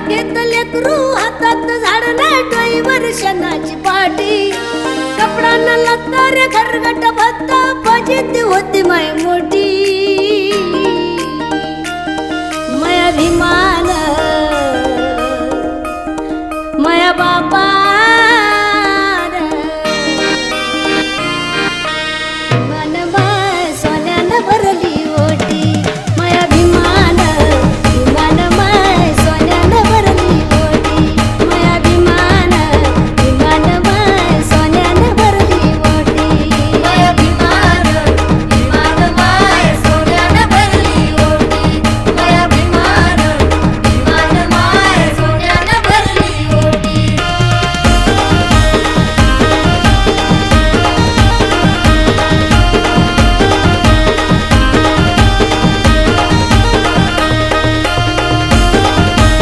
बागेत लेकरू हातात झाड नाही डोईवर शेणाची पाटी कपडा न लागता रे घरगट भत्ता फजिती होती माय मोठी माय अभिमान